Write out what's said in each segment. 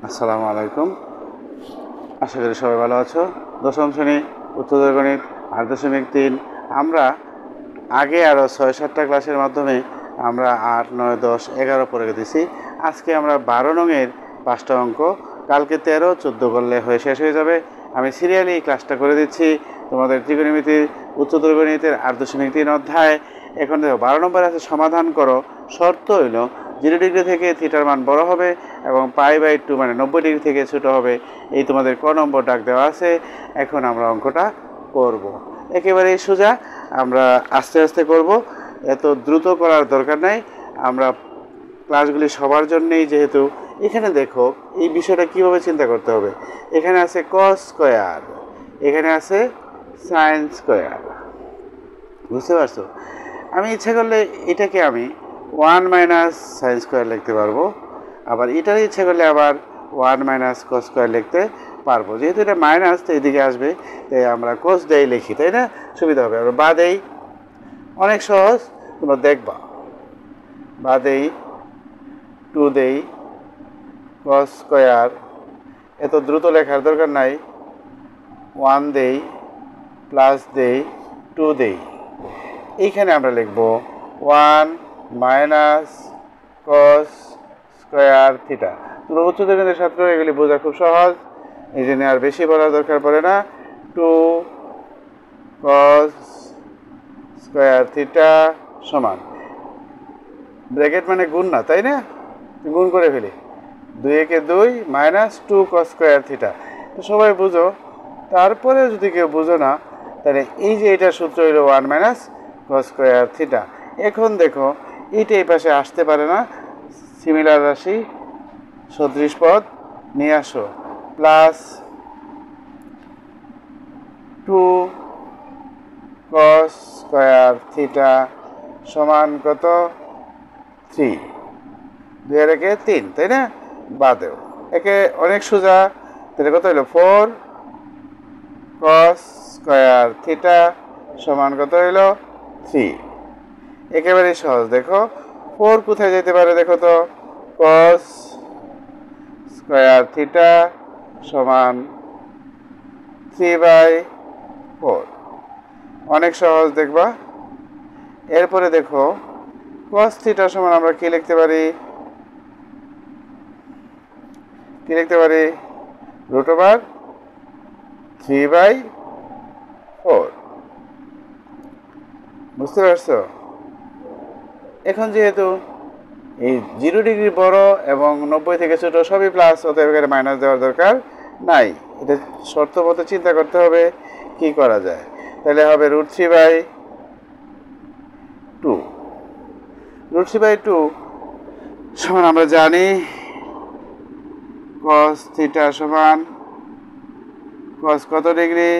আসসালামু আলাইকুম। আশা করি সবাই ভালো আছো। দশম শ্রেণী উচ্চতর গণিত 8.3 আমরা আগে আরও 6-7টা ক্লাসের মাধ্যমে আমরা 8, 9, 10, 11 পড়ে গেছি। আজকে আমরা 12 নংয়ের 5টা অঙ্ক, কালকে 13, 14 করলে শেষ হয়ে যাবে। আমি সিরিয়ালি এই ক্লাসটা করে দিচ্ছি তোমাদের ত্রিকোণমিতির উচ্চতর গণিতের 8.3 অধ্যায়। এখন দেখো 12 নম্বর আছে সমাধান করো। শর্ত হইল 0 ডিগ্রি থেকে থিটার মান বড় হবে এবং π/2 মানে 90 ডিগ্রি থেকে ছোট হবে। এই তোমাদের ক নম্বর ডাক দেওয়া আছে। এখন আমরা অঙ্কটা করব। একেবারেই সোজা, আমরা আস্তে আস্তে করব, এত দ্রুত করার দরকার নাই। আমরা ক্লাসগুলি সবার জন্যেই, যেহেতু এখানে দেখো এই বিষয়টা কীভাবে চিন্তা করতে হবে। এখানে আছে কস স্কয়ার, এখানে আছে সাইন স্কয়ার, বুঝতে পারছো? আমি ইচ্ছা করলে এটাকে আমি 1 - সাইন স্কয়ার লিখতে পারবো, আবার এটার ইচ্ছা করলে আবার 1 - কস স্কয়ার লিখতে পারবো। যেহেতু এটা মাইনাস, তো এদিকে আসবে, তাই আমরা কস দেই লিখি, তাই না? সুবিধা হবে। আমরা বা দেই, অনেক সহজ, তোমরা দেখবা। বা দেই, 2 দেই, কস স্কয়ার, এত দ্রুত লেখার দরকার নাই। 1 দেই, প্লাস দেই, 2 দেই। এইখানে আমরা লিখব 1 - কস স্কয়ার থিটা। তোমরা উচ্চতর গণিতের ছাত্র, এগুলি বোঝা খুব সহজ, এই জন্য আর বেশি বলার দরকার পড়ে না। 2 কস স্কয়ার থিটা সমান, ব্র্যাকেট মানে গুণ না, তাই না? গুণ করে ফেলি, 2 একে 2 - 2 কস স্কয়ার থিটা। তো সবাই বুঝো। তারপরে যদি কেউ বুঝো না, তাহলে এই যে এটার সূত্র হইল 1 - কস স্কয়ার থিটা। এখন দেখো এইটা এই পাশে আসতে পারে না, সিমিলার রাশি সদৃশ পদ নিয়ে আসো। প্লাস 2 কস স্কয়ার থিটা সমান কত? 3, 2 আর 1 3, তাই না? বাদেও একে অনেক সোজা। তাহলে কত হইল? 4 কস স্কয়ার থিটা সমান কত হইল? 3। একেবারে সহজ। দেখো 4 কোথায় যেতে পারে, দেখো তো। কস স্কয়ার থিটা সমান 3/4, অনেক সহজ, দেখবা। এরপরে দেখো কস থিটা সমান আমরা কি লিখতে পারি? √3/4, বুঝতে পারছো? এখন যেহেতু এই 0 ডিগ্রি বড় এবং 90 থেকে ছোট সবই প্লাস, অতএব এখানে মাইনাস দেওয়ার দরকার নাই। এটা শর্ত মতো চিন্তা করতে হবে কি করা যায়। তাহলে হবে √3/2। √3/2 সমান আমরা জানি কস থিটা সমান কস কত ডিগ্রি?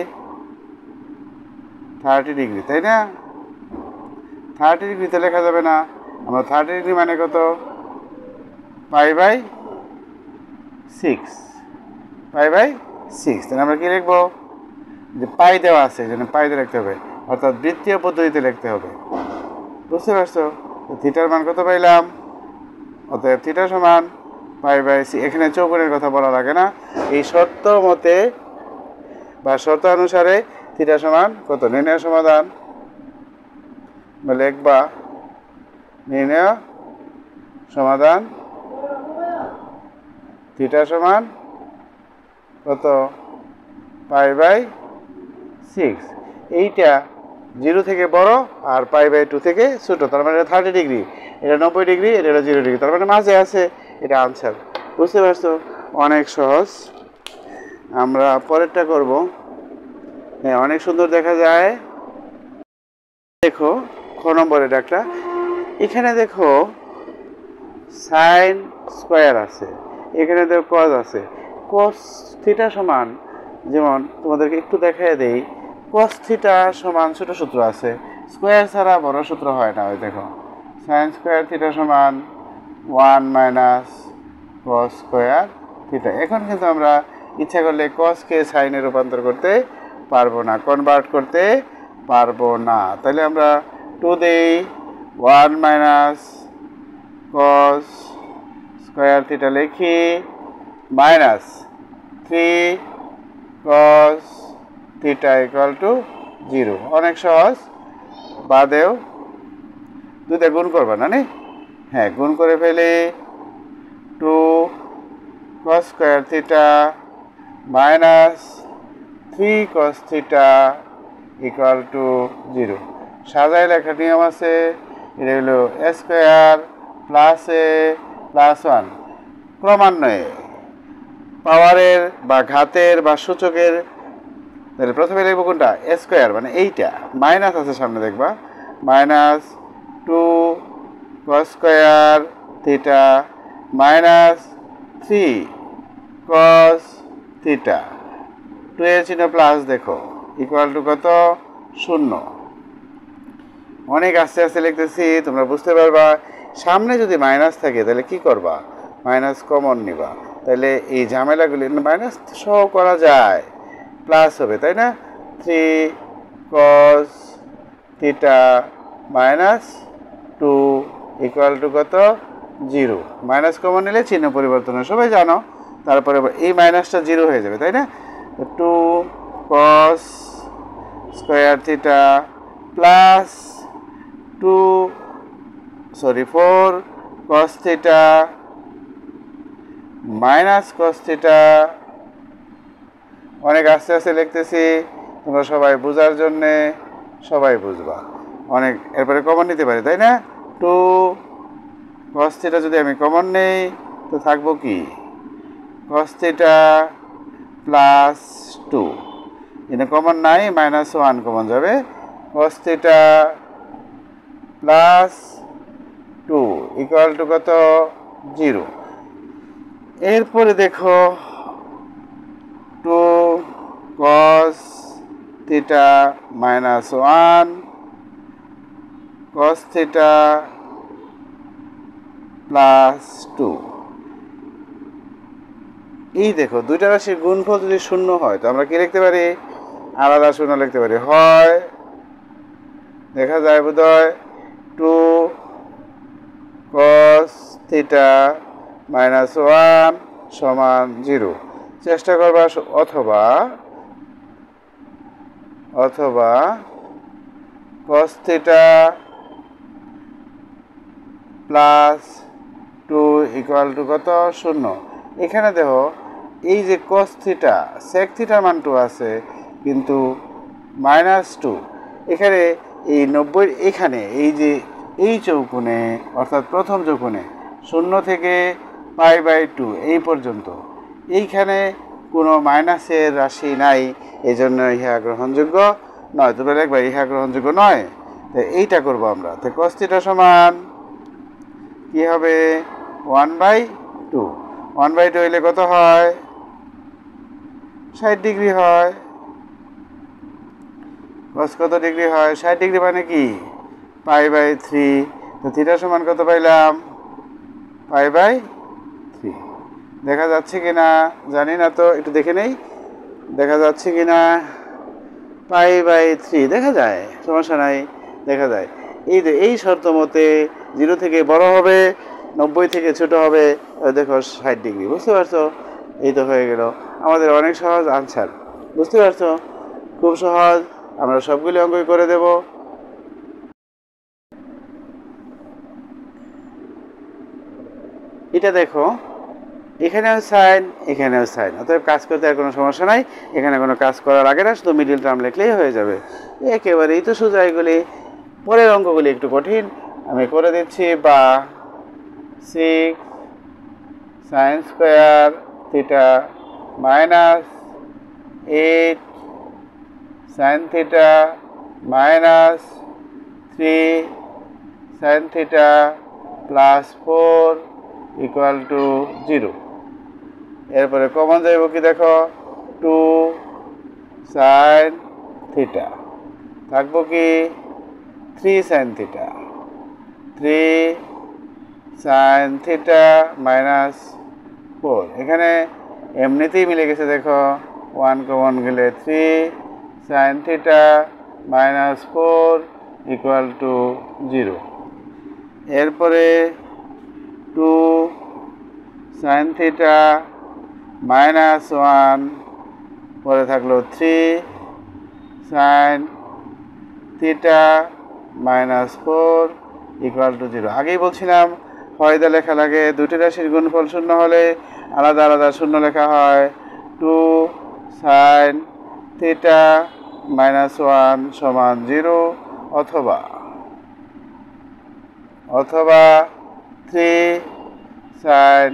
30 ডিগ্রি, তাই না? 30 ডিগ্রিতে লেখা যাবে না। আমরা 30 ডিগ্রি মানে কত? π/6, π/6। তাহলে আমরা কি লিখবো? যে পাই দেওয়া আছে, এই জন্য পাইতে লিখতে হবে, অর্থাৎ বৃত্তীয় পদ্ধতিতে লিখতে হবে, বুঝতে পারছো? থিটার মান কত পাইলাম? অতএব থিটা সমান π/6। এখানে চৌকোণের কথা বলা লাগে না। এই শর্ত মতে বা শর্ত অনুসারে থিটা সমান কত? নির্ণয় সমাধান লিখবা, নির্ণয় সমাধান থিটা সমান কত? π/6। এইটা 0 থেকে বড় আর π/2 থেকে ছোট, তার মানে 30 ডিগ্রি, এটা 90 ডিগ্রি, এটা 0 ডিগ্রি, তার মানে মাঝে আছে। এটা আনসার, বুঝতে পারছো? অনেক সহজ। আমরা পরেরটা করব। হ্যাঁ, অনেক সুন্দর দেখা যায়। দেখো খ নম্বরের ডাকটা, এখানে দেখো সাইন স্কয়ার আছে, এখানে দেখো কস আছে। কস থিটা সমান, যেমন তোমাদেরকে একটু দেখাই দেই, কস থিটা সমান ছোট সূত্র আছে, স্কয়ার ছাড়া বড় সূত্র হয় না। ওই দেখো সাইন স্কয়ার থিটা সমান 1 - কস স্কয়ার থিটা। এখন কিন্তু আমরা ইচ্ছা করলে কসকে সাইনে রূপান্তর করতে পারবো না, কনভার্ট করতে পারবো না। তাহলে আমরা 2 দেই, 1 - কস স্কয়ার থিটা লিখি, minus 3 cos theta equal to 0। অনেক সহজ, বাদেও দুইটা গুণ করবা না নি? হ্যাঁ, গুণ করে ফেলি। 2 cos square theta minus 3 cos theta equal to 0। সাজায় লেখার নিয়ম আছে, এটা হলো এ স্কোয়ার প্লাস এ প্লাস 1। ক্রমান্বয়ে পাওয়ারের বা ঘাতের বা সূচকের, তাহলে প্রথমে লিখবো কোনটা? এ স্কোয়ার, মানে এইটা মাইনাস আছে সামনে, দেখবা minus 2 cos square theta minus 3 cos theta, 2 এর চিহ্ন প্লাস দেখো, ইকুয়াল টু কত? 0। অনেক আস্তে আস্তে লিখতেছি, তোমরা বুঝতে পারবা। সামনে যদি মাইনাস থাকে তাহলে কি করবা? মাইনাস কমন নিবা, তাহলে এই ঝামেলাগুলি মাইনাস সহ করা যায়, প্লাস হবে, তাই না? 3 cos theta minus 2 equal to কত? 0। মাইনাস কমন নিলে চিহ্ন পরিবর্তন হয়, সবাই জানো। তারপরে এই মাইনাসটা 0 হয়ে যাবে, তাই না? 2 cos square theta plus 4 cos theta minus cos theta. অনেক আস্তে আস্তে লিখতেছি, তোমরা সবাই বোঝার জন্যে, সবাই বুঝবা। অনেক এরপরে কমন নিতে পারি, তাই না? 2 cos থিটা যদি আমি কমন নেই তো থাকবো কি? cos থিটা প্লাস 2, এখানে কমন নাই, মাইনাস 1 কমন যাবে। cos theta plus 2 equal to কত? 0। এরপরে দেখো 2 cos theta minus 1 cos theta plus 2। এই দেখো, দুইটা রাশির গুণফল যদি শূন্য হয় তো আমরা কি লিখতে পারি? আলাদা শূন্য লিখতে পারি। হয় দেখা যায় বোধহয় 2 cos থিটা মাইনাস 1 সমান 0, চেষ্টা করবা। অথবা cos theta plus 2 equal to কত? 0। এখানে দেখো, এই যে cos থিটা, sec থিটার মান 2 আছে, কিন্তু মাইনাস 2 এখানে এই 90, এখানে এই যে এই চৌকোণে, অর্থাৎ প্রথম চৌকোণে 0 থেকে π/2 এই পর্যন্ত, এইখানে কোনো মাইনাসের রাশি নাই, এই জন্য ইহা গ্রহণযোগ্য নয়। তোমরা দেখবা ইহা গ্রহণযোগ্য নয়, তো এইটা করবো আমরা। তো cos থিটা সমান কি হবে? 1/2। 1/2 হইলে কত হয়? 60 ডিগ্রি হয়। cos কত ডিগ্রি হয়? 60 ডিগ্রি, মানে কি? π/3। তো থিটা সমান কত পাইলাম? π/3। দেখা যাচ্ছে কিনা জানি না, তো একটু দেখে নেই, দেখা যাচ্ছে কিনা। π/3 দেখা যায়, সমস্যা নাই, দেখা যায়। এই শর্ত মতে 0 থেকে বড় হবে, 90 থেকে ছোট হবে। দেখো 60 ডিগ্রি, বুঝতে পারছো? এই তো হয়ে গেল আমাদের অনেক সহজ আনসার, বুঝতে পারছো? খুব সহজ, আমরা সবগুলি অঙ্কই করে দেব। এটা দেখো, এখানেও সাইন, এখানেও সাইন, অতএব কাজ করতে আর কোনো সমস্যা নাই। এখানে কোনো কাজ করার আগে না, শুধু মিডিল টার্ম লিখলেই হয়ে যাবে। একেবারেই তো সোজা এগুলি। পরের অঙ্কগুলি একটু কঠিন, আমি করে দিচ্ছি। বা 6 sin square theta minus 8 sin theta minus 3 sin theta plus 4 equal to 0। এরপরে কমন যাইব কি? দেখো 2 sin থিটা, থাকবো কি? 3 sin theta, 3 sin theta minus 4। এখানে এমনিতেই মিলে গেছে, দেখো 1 কমন গেলে 3 sin theta minus 4 equal to 0। এরপরে 2 sin থিটা -1 পরে থাকলো 3 sin থিটা -4 ইকুয়াল টু 0। আগেই বলছিলাম হয়দা লেখা লাগে, দুটি রাশির গুণফল শূন্য হলে আলাদা আলাদা শূন্য লেখা হয়। 2 sin থিটা -1 সমান 0 অথবা 3 sin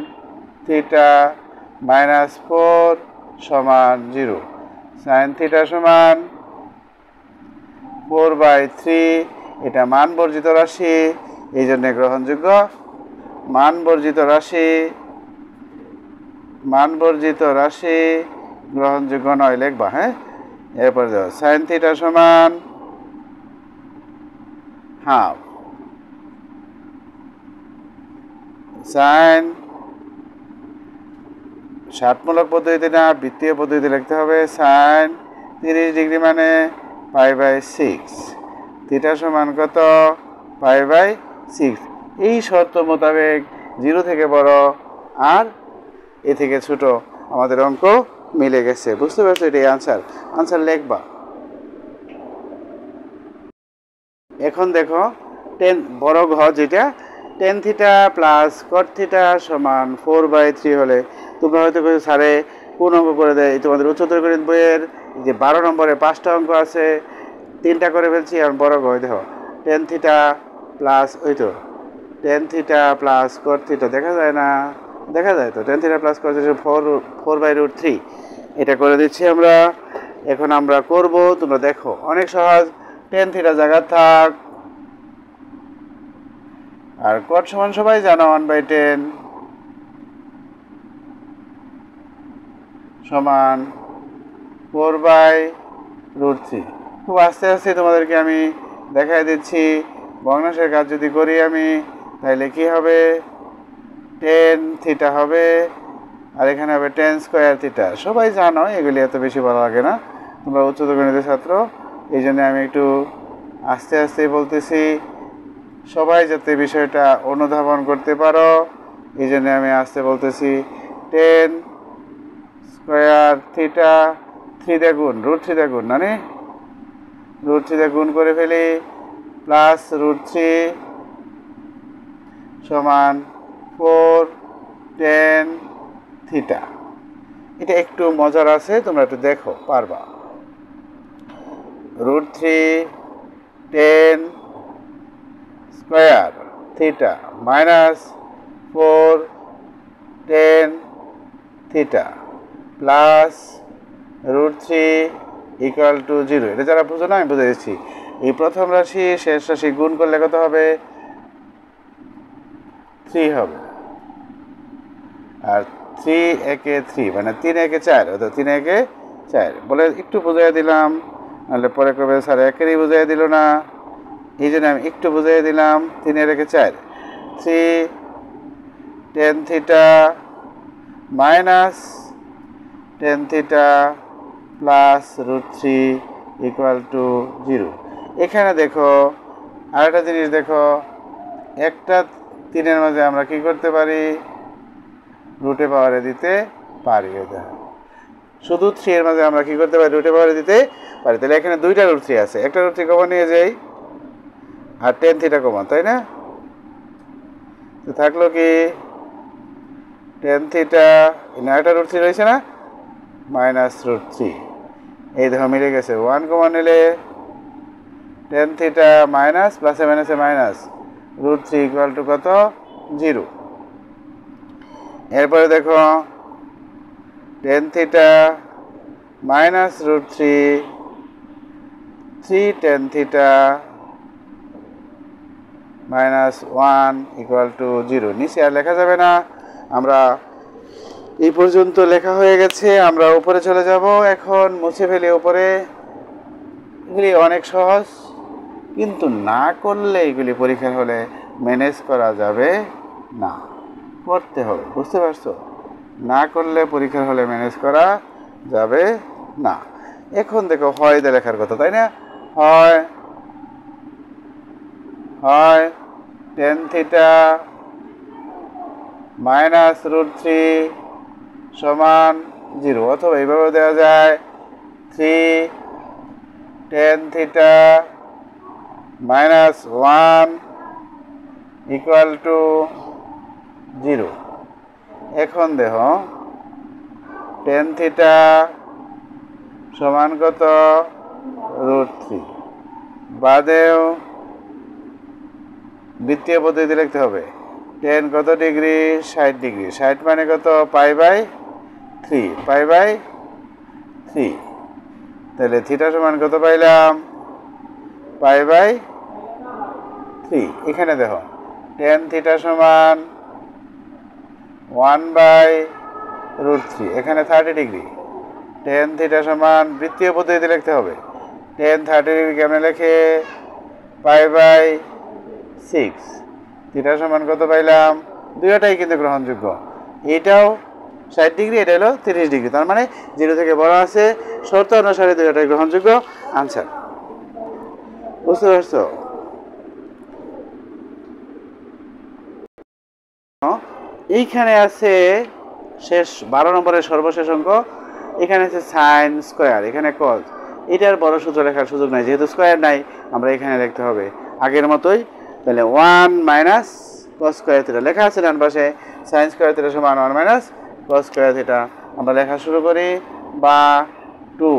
থিটা -4 সমান 0। sin থিটা সমান 4/3, এটা মান বর্জিত রাশি, এই জন্য গ্রহণযোগ্য। মান বর্জিত রাশি গ্রহণযোগ্য নয় লিখবা। হ্যাঁ, এরপর দেখো sin থিটা সমান হাফ। sin ষাটমূলক পদ্ধতিতে না, বৃত্তীয় পদ্ধতিতে লিখতে হবে। sin 30 ডিগ্রি মানে π/6, থিটা সমান কত? π/6। এই শর্ত মোতাবেক 0 থেকে বড় আর এ থেকে ছোট আমাদের অঙ্ক মিলে গেছে। বুঝতে পারছো? এটাই আনসার লিখবা। এখন দেখো বড় ঘ যেটা tan theta plus cot theta সমান 4/3 হলে তোমরা হয়তো স্যারে কোন অঙ্ক করে দেয়, তোমাদের উচ্চতর গণিত বইয়ের যে 12 নম্বরে 5টা অঙ্ক আছে, 3টা করে ফেলছি। আর বড় ঘ দেখো tan theta plus tan theta plus cot theta দেখা যায় না? দেখা যায় তো। tan theta plus cot theta 4/√3 এটা করে দিচ্ছি আমরা। এখন আমরা করব, তোমরা দেখো অনেক সহজ। tan থিটা জায়গা থাক, আর cot সমান সবাই জানো 1/10 সমান 4/√3। খুব আস্তে আস্তে তোমাদেরকে আমি দেখাই দিচ্ছি। ভগ্নাংশের কাজ যদি করি আমি, তাহলে কি হবে? tan থিটা হবে, আর এখানে হবে tan স্কয়ার থিটা। সবাই জানো, এগুলি এত বেশি ভালো লাগে না, তোমরা উচ্চতর গণিতের ছাত্র, এই জন্য আমি একটু আস্তে আস্তে বলতেছি, সবাই যাতে বিষয়টা অনুধাবন করতে পারো, এই জন্য আমি আস্তে বলতেছি। tan স্কয়ার থিটা 3 দিয়ে গুণ, √3 দিয়ে গুণ, মানে √3 দিয়ে গুণ করে ফেলি, প্লাস √3 সমান 4 tan থিটা। এটা একটু মজার আছে, তোমরা একটু দেখো, পারবা। √3 tan square theta minus 4 tan theta plus √3 equal to 0। এটা যারা বুঝো না, আমি বুঝে দিচ্ছি। এই প্রথম রাশি শেষ রাশি গুণ করলে কত হবে? 3 হবে। আর 3 একে 3 মানে 3 একে 4, অর্থাৎ 3 একে 4 বলে একটু বুঝাই দিলাম, নাহলে পরে কবে স্যার একেরই বুঝাই দিল না, এই জন্য আমি একটু বুঝাই দিলাম। 3 একে 4, 3 tan theta minus tan theta plus √3 equal to 0। এখানে দেখো আরেকটা জিনিস দেখো, একটা 3-এর মাঝে আমরা কি করতে পারি? রুটে পাওয়ারে দিতে পারি। শুধু 3 এর মাঝে আমরা কি করতে পারি? রুটে পাওয়ারে দিতে পারি। তাহলে এখানে 2টা √3 আছে, একটা √3 কমন নিয়ে যাই, আর tan থিটা কমন, তাই না? তো থাকলো কি tan থিটা, একটা √3 রয়েছে না, মাইনাস √3। এই দেখো মিলে গেছে, 1 কমন নিলে tan থিটা মাইনাস প্লাসে মাইনাসে মাইনাস, √3 ইকুয়াল টু কত? 0। এরপরে দেখো tan theta minus √3, 3 tan theta minus 1 equal to 0। নিচে আর লেখা যাবে না, আমরা এই পর্যন্ত লেখা হয়ে গেছে। আমরা উপরে চলে যাব, এখন মুছে ফেলি উপরে। এগুলি অনেক সহজ, কিন্তু না করলে এগুলি পরীক্ষার হলে ম্যানেজ করা যাবে না, করতে হবে। বুঝতে পারছো? না করলে পরীক্ষার হলে ম্যানেজ করা যাবে না। এখন দেখো হয় দিয়ে লেখার কথা, তাই না? হয় tan থিটা মাইনাস √3 সমান 0, অথবা এইভাবে দেওয়া যায় 3 tan থিটা -1 ইকুয়াল টু 0। এখন দেখো tan থিটা সমান কত √3, বাদেও বৃত্তীয় পদ্ধতি লিখতে হবে। tan কত ডিগ্রি 60 ডিগ্রি, 60 মানে কত π/3, π/3। তাহলে থিটা সমান কত পাইলাম π/3। এখানে দেখো tan থিটা সমান 1/√3, এখানে 30 ডিগ্রি। tan থিটা সমান বৃত্তীয় পদ্ধতিতে লিখতে হবে। tan 30 ডিগ্রি কেমনে লেখে π/6। থিটা সমান কত পাইলাম, দুইটাই কিন্তু গ্রহণযোগ্য। এটাও 60 ডিগ্রি, এটা হলো 30 ডিগ্রি, তার মানে 0 থেকে বড় আছে, শর্ত অনুসারে দুইটাই গ্রহণযোগ্য। আনসার। বুঝতে পারছো? এইখানে আছে শেষ 12 নম্বরের সর্বশেষ অঙ্ক। এখানে আছে সাইন স্কয়ার, এখানে কজ। এটার বড় সূত্র লেখার সুযোগ নাই, যেহেতু স্কয়ার নাই আমরা এখানে লিখতে হবে আগের মতোই। তাহলে 1 মাইনাস কস স্কয়ার থিটা লেখা আছে ডান পাশে, সাইন স্কয়ার থিটা সমান 1 মাইনাস কস স্কয়ার থিটা। আমরা লেখা শুরু করি, বা 2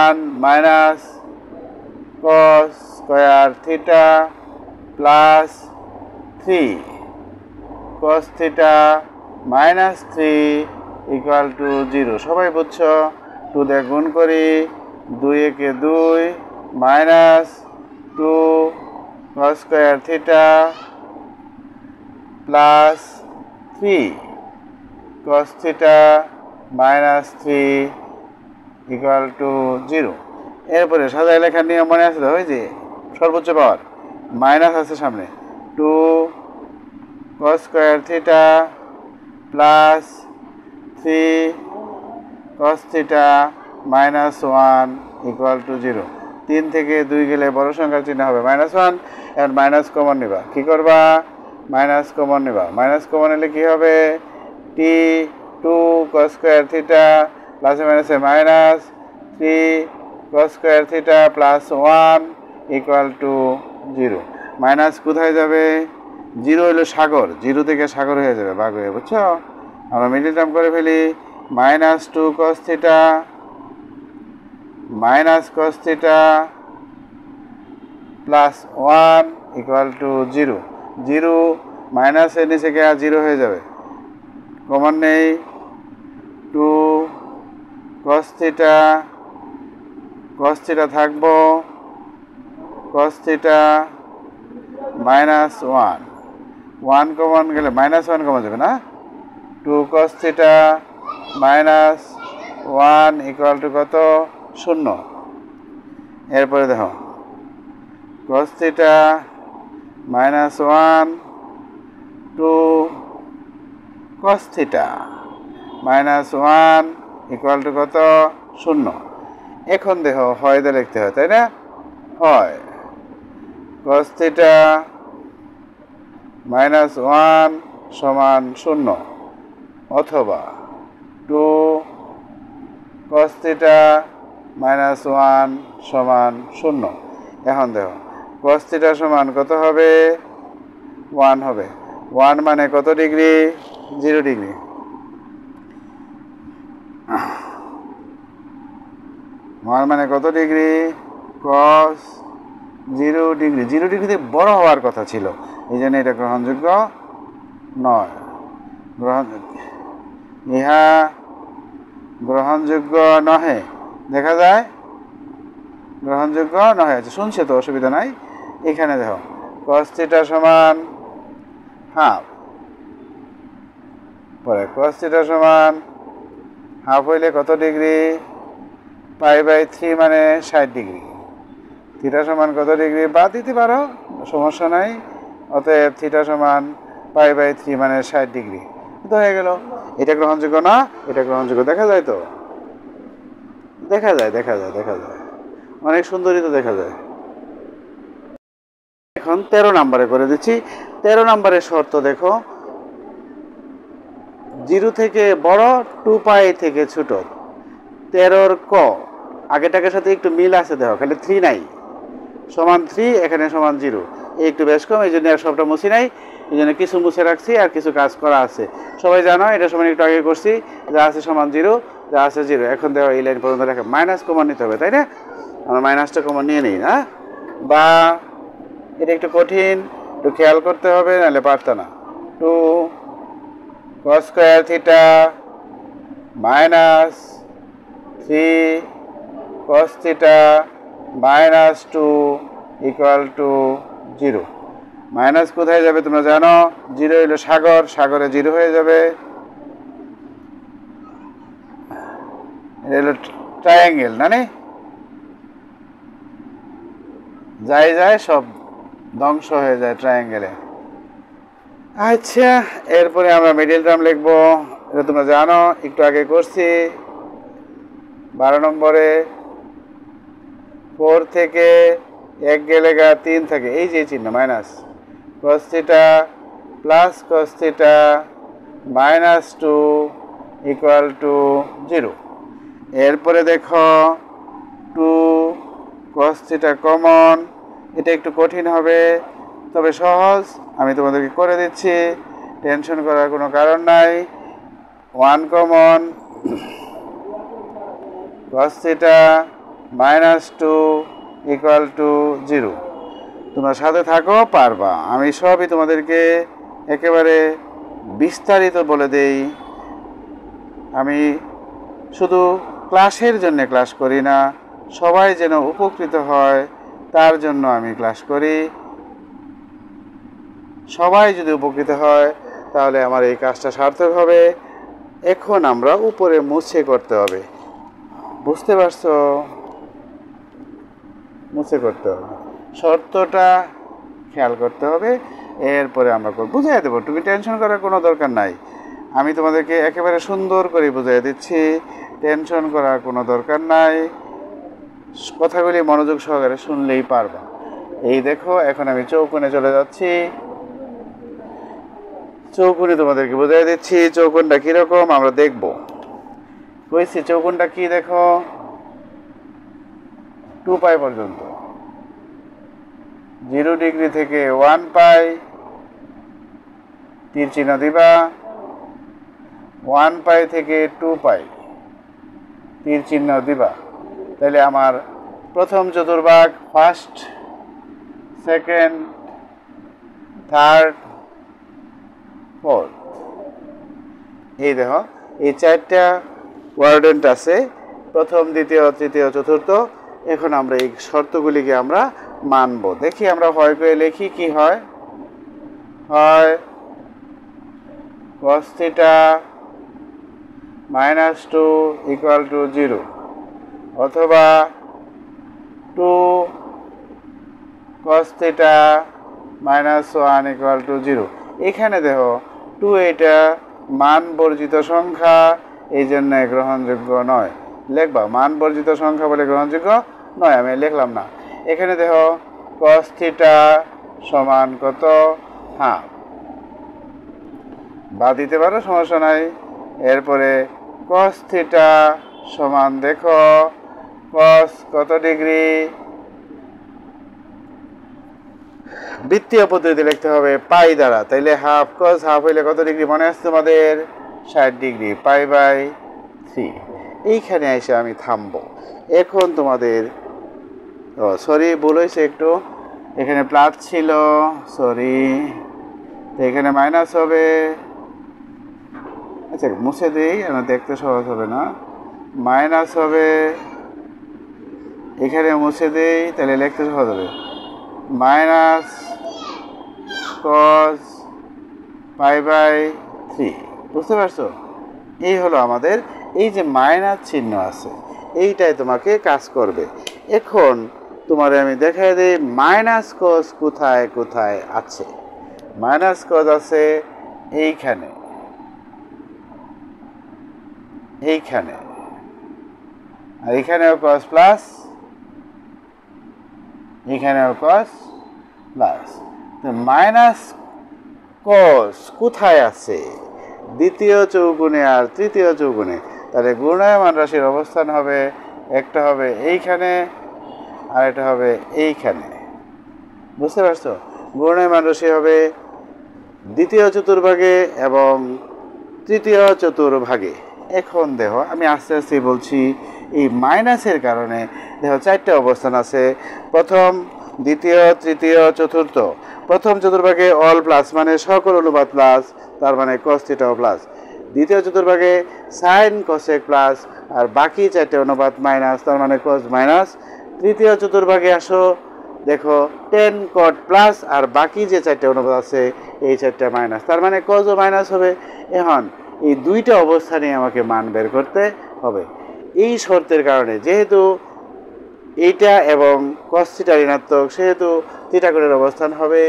1 minus cos square theta plus 3 cos theta -3 equal to 0। সবাই বুঝছো? 2 দিয়ে গুণ করি, 2 একে 2 minus 2 cos square theta plus 3 cos theta -3 equal to 0। এরপরে সাজায় লেখার নিয়ম মনে আছে তো? ওই যে সর্বোচ্চ পাওয়ার মাইনাস আছে সামনে, 2 cos square theta plus 3 cos theta -1 equal to 0। 3 থেকে 2 গেলে বড় সংখ্যার চিহ্ন হবে -1, এখন মাইনাস কমন নিবা। কি করবা? মাইনাস কমন নিবা। মাইনাস কমন নিলে কি হবে? t2 cos স্কয়ার থিটা প্লাসে মাইনাসে minus 3 cos square theta plus 1 equal to 0। Minus কোথায় যাবে? 0 হলো সাগর, 0 থেকে সাগর হয়ে যাবে, ভাগ হয়ে, বুঝছো? আমরা মিডল টার্ম করে ফেলি, -2 cos theta minus cos theta plus 1 equal to 0। 0 মাইনাসের নিচে গিয়ে 0 হয়ে যাবে, কমন নেই। 2 cos থিটা থাকবো, cos থিটা -1, 1 কমন গেলে -1 কমন যাবে না? 2 cos থিটা -1 ইকুয়াল টু কত? 0। এরপরে দেখো cos theta -1 2 cos theta -1 equal to কত? 0। এখন দেখো হয় দিয়ে লিখতে হয়, তাই না? হয় cos থিটা -1 সমান 0, অথবা 2 cos থিটা -1 সমান 0। এখন দেখো cos থিটা সমান কত হবে? 1 হবে। 1 মানে কত ডিগ্রি? 0 ডিগ্রি। মানে কত ডিগ্রি? cos 0 degree. 0 ডিগ্রিতে বড় হওয়ার কথা ছিল, এই জন্য এটা গ্রহণযোগ্য নয়। ইহা গ্রহণযোগ্য নহে, দেখা যায় গ্রহণযোগ্য নহে। আচ্ছা শুনছে তো, অসুবিধা নাই। এখানে দেখো cos থিটা সমান হাফ, পরে cos থিটা সমান হাফ হইলে কত ডিগ্রি? π/3 মানে 60 ডিগ্রি। থিটা সমান কত ডিগ্রি? বাদ দিতে পারো, সমস্যা নাই। অতএব থিটা সমান π/3 মানে 60 ডিগ্রি। তো হয়ে গেল। এটা গ্রহণযোগ্য না? এটা গ্রহণযোগ্য। দেখা যায় তো? দেখা যায়, অনেক সুন্দরই তো দেখা যায়। এখন 13 নম্বরে করে দিচ্ছি। 13 নম্বরের শর্ত দেখো, জিরো থেকে বড়, 2π থেকে ছোট। 13 ক আগেটাকের সাথে একটু মিল আছে, দেখো খালি 3 নাই, সমান 3, এখানে সমান 0, এই একটু বেশ কম, এই জন্য আর সবটা মুছি নাই, এই জন্য কিছু মুছে রাখছি আর কিছু কাজ করা আছে। সবাই জানো এটা সমান একটু আগে করছি, যা আছে সমান 0, যা আছে 0। এখন দেখো এই লাইন পর্যন্ত রেখে মাইনাস কমন নিতে হবে, তাই না? আমরা মাইনাসটা কমন নিয়ে নিই না, বা এটা একটু কঠিন, একটু খেয়াল করতে হবে, নাহলে পারত না। 2 cos square theta minus 3 cos theta minus 2 equal to 0। Minus কোথায় যাবে তোমরা জানো? 0 হইল সাগর, সাগরে 0 হয়ে যাবে। এটা হলো ট্রায়াঙ্গেল, না নে? যাই যায় সব ধ্বংস হয়ে যায় ট্রায়াঙ্গেলে। আচ্ছা, এরপরে আমরা মিডল টার্ম লিখবো, এটা তোমরা জানো, একটু আগে করছি। 12 নম্বরে 4 থেকে 1 গেলে 3 থাকে, এই যে চিহ্ন minus, cos theta plus cos theta minus 2 equal to 0। এরপরে দেখো 2 cos থিটা কমন, এটা একটু কঠিন হবে, তবে সহজ, আমি তোমাদেরকে করে দিচ্ছি, টেনশন করার কোনো কারণ নাই। 1 common, cos theta minus 2 equal to 0। তোমরা সাথে থাকো, পারবা। আমি সবই তোমাদেরকে একেবারে বিস্তারিত বলে দেই। আমি শুধু ক্লাসের জন্য ক্লাস করি না, সবাই যেন উপকৃত হয় তার জন্য আমি ক্লাস করি। সবাই যদি উপকৃত হয় তাহলে আমার এই কাজটা সার্থক হবে। এখন আমরা উপরে মুছে করতে হবে, বুঝতে পারছো? মুছে করতে হবে, শর্তটা খেয়াল করতে হবে, এরপরে আমরা বুঝাই দেবো। তুমি টেনশন করার কোনো দরকার নাই, আমি তোমাদেরকে একেবারে সুন্দর করে বুঝিয়ে দিচ্ছি, টেনশন করার কোনো দরকার নাই। কথাগুলি মনোযোগ সহকারে শুনলেই পারবা। এই দেখো, এখন আমি চৌকোণে চলে যাচ্ছি, চৌকোণে তোমাদেরকে বুঝিয়ে দিচ্ছি চৌকোণটা কীরকম আমরা দেখব। কইছি চৌকোণটা কি, দেখো 2π পর্যন্ত, 0 ডিগ্রি থেকে 1π, তীর চিহ্ন দিবা, 1π থেকে 2π, তীর চিহ্ন দিবা। তাহলে আমার প্রথম চতুর্ভাগ, ফার্স্ট, সেকেন্ড, থার্ড, ফোর্থ, এই দেখো এই 4টা কোয়াড্রেন্ট আছে, প্রথম, দ্বিতীয়, তৃতীয়, চতুর্থ। এখন আমরা এই শর্তগুলিকে আমরা মানব। দেখি আমরা হয় করে লিখি, কি হয়? হয় cos theta minus 2 equal to 0, অথবা 2 cos theta minus 1 equal to 0। এখানে দেখো 2 এটা মান বর্জিত সংখ্যা, এই জন্য গ্রহণযোগ্য নয়। লিখবা মান বর্জিত সংখ্যা বলে গ্রহণযোগ্য নয়, আমি লিখলাম না। এখানে দেখো cos থিটা সমান কত? হাফ, বা দিতে পারো, সমস্যা নাই। এরপরে cos থিটা সমান, দেখো cos কত ডিগ্রি, বৃত্তীয় পদ্ধতিতে লিখতে হবে পাই দ্বারা, তাইলে হাফ, cos হাফ হইলে কত ডিগ্রি মনে আছে তোমাদের? 60 ডিগ্রি, π/3। এইখানে এসে আমি থামবো। এখন তোমাদের সরি, ভুল হয়েছে একটু, এখানে প্লাস ছিল, সরি, এখানে মাইনাস হবে। আচ্ছা মুছে দিই, আমার দেখতে সহজ হবে না, মাইনাস হবে, এখানে মুছে দিই, তাহলে লিখতে সহজ হবে, মাইনাস cos π/3। বুঝতে পারছো? এই হলো আমাদের, এই যে মাইনাস চিহ্ন আছে এইটাই তোমাকে কাজ করবে। এখন তোমারে আমি দেখাই দিই মাইনাস cos কোথায় কোথায় আছে। মাইনাস cos আছে এইখানে, এইখানে, আর এখানেও cos প্লাস, এখানেও cos প্লাস। মাইনাস cos কোথায় আছে? দ্বিতীয় চৌগুণে আর তৃতীয় চৌগুণে। তাহলে ঘূর্ণায়মান রাশির অবস্থান হবে, একটা হবে এইখানে আর এটা হবে এইখানে। বুঝতে পারছো? ঘূর্ণায়মান রাশি হবে দ্বিতীয় চতুর্ভাগে এবং তৃতীয় চতুর্ভাগে। এখন দেখো আমি আস্তে আস্তে বলছি, এই মাইনাসের কারণে দেখো চারটে অবস্থান আছে, প্রথম, দ্বিতীয়, তৃতীয়, চতুর্থ। প্রথম চতুর্ভাগে অল প্লাস মানে সকল অনুপাত প্লাস, তার মানে কস থিটাও প্লাস। দ্বিতীয় চতুর্ভাগে সাইন কসেক প্লাস, আর বাকি চারটে অনুপাত মাইনাস, তার মানে কস মাইনাস। তৃতীয় চতুর্ভাগে আসো, দেখো টেন কট প্লাস, আর বাকি যে চারটে অনুপাত আছে এই চারটে মাইনাস, তার মানে কসও মাইনাস হবে। এখন এই দুইটা অবস্থানে আমাকে মান বের করতে হবে। এই শর্তের কারণে যেহেতু এইটা এবং কস থিটা ঋণাত্মক, সেহেতু থিটা কোণের অবস্থান হবে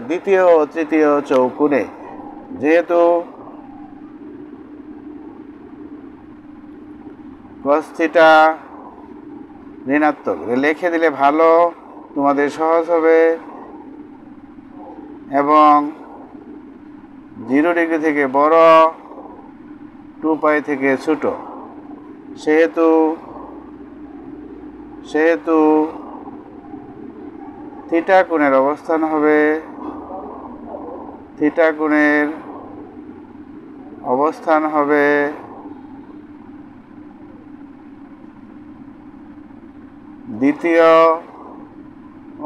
দ্বিতীয় ও তৃতীয় চৌকোণে। যেহেতু কস থিটা ঋণাত্মক, লিখে দিলে ভালো, তোমাদের সহজ হবে। এবং 0 ডিগ্রি থেকে বড়, 2 পাই থেকে ছোট, সেহেতু থিটা কোণের অবস্থান হবে, থিটা কোণের অবস্থান হবে দ্বিতীয়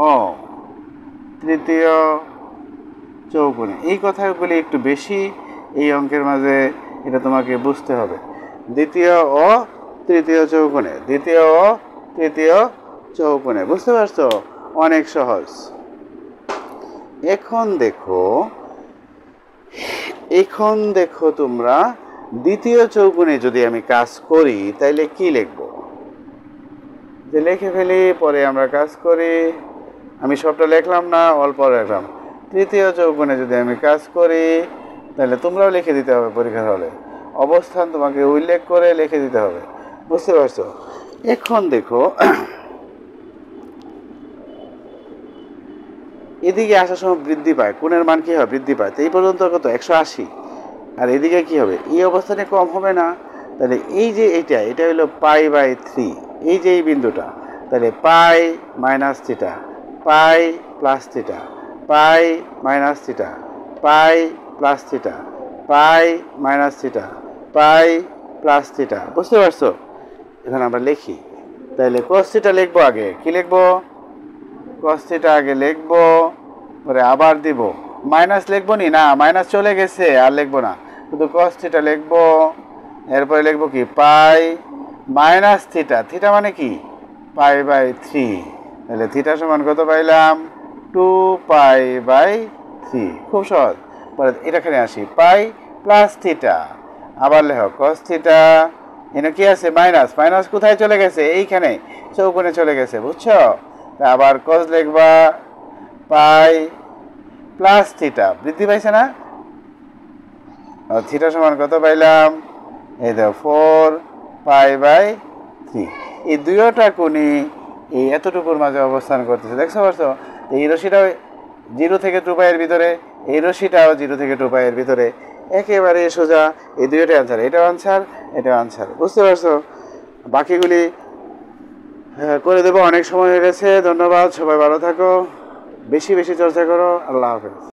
ও তৃতীয় চৌকোণে। এই কথাগুলি একটু বেশি এই অঙ্কের মাঝে, এটা তোমাকে বুঝতে হবে। দ্বিতীয় ও তৃতীয় চৌকোণে, দ্বিতীয় ও তৃতীয় চৌকোণে। বুঝতে পারছো? অনেক সহজ। এখন দেখো তোমরা দ্বিতীয় চৌকোণে যদি আমি কাজ করি তাইলে কি লিখব? যে লিখে ফেলি, পরে আমরা কাজ করি। আমি সবটা লিখলাম না, অল্প লিখলাম। তৃতীয় চৌকোণে যদি আমি কাজ করি তাহলে তোমরাও লিখে দিতে হবে পরীক্ষার হলে, অবস্থান তোমাকে উল্লেখ করে লিখে দিতে হবে। বুঝতে পারছো? এখন দেখো এদিকে আসার সময় বৃদ্ধি পায়, কোণের মান কি হয়? বৃদ্ধি পায়। তো এই পর্যন্ত কত? 180। আর এদিকে কি হবে? এই অবস্থানে কম হবে না। তাহলে এই যে এটা হলো π/3, এই যে এই বিন্দুটা, তাহলে pi minus theta, pi plus theta, pi minus theta, pi plus theta, pi minus theta, pi plus theta. বুঝতে পারছো? এখন আমরা লিখি। তাহলে cos থিটা লিখবো আগে। কি লিখবো? cos থিটা আগে লিখবো, পরে আবার দিব। মাইনাস লিখবো নি? না, মাইনাস চলে গেছে, আর লিখবো না, শুধু cos থিটা লিখবো। এরপরে লিখবো কি? পাই মাইনাস থিটা, থিটা মানে কি? π/3। তাহলে থিটা সমান কত পাইলাম? 2π/3। খুব সহজ। পরে এটাখানে আসি, পাই প্লাস থিটা, আবার লেখো cos থিটা। এখানে কি আছে? মাইনাস। মাইনাস কোথায় চলে গেছে? এইখানে চৌকোণে চলে গেছে। বুঝছো? আবার cos লিখবা, পাই প্লাস থিটা, বৃদ্ধি পাইছে না? থিটা সমান কত পাইলাম? এই দেখো 4π/3। এই দুইটা কোণই এই এতটুকুর মাঝে অবস্থান করতেছে। দেখতে পারছো? এই রশিটাও 0 থেকে 2π এর ভিতরে, এই রশিটাও 0 থেকে 2π এর ভিতরে, একেবারে সোজা। এই দুইটাই আনসার, এটাও আনসার, এটাও আনসার। বুঝতে পারছো? বাকিগুলি করে দেবো, অনেক সময় হয়ে গেছে। ধন্যবাদ, সবাই ভালো থাকো, বেশি বেশি চর্চা করো। আল্লাহ হাফেজ।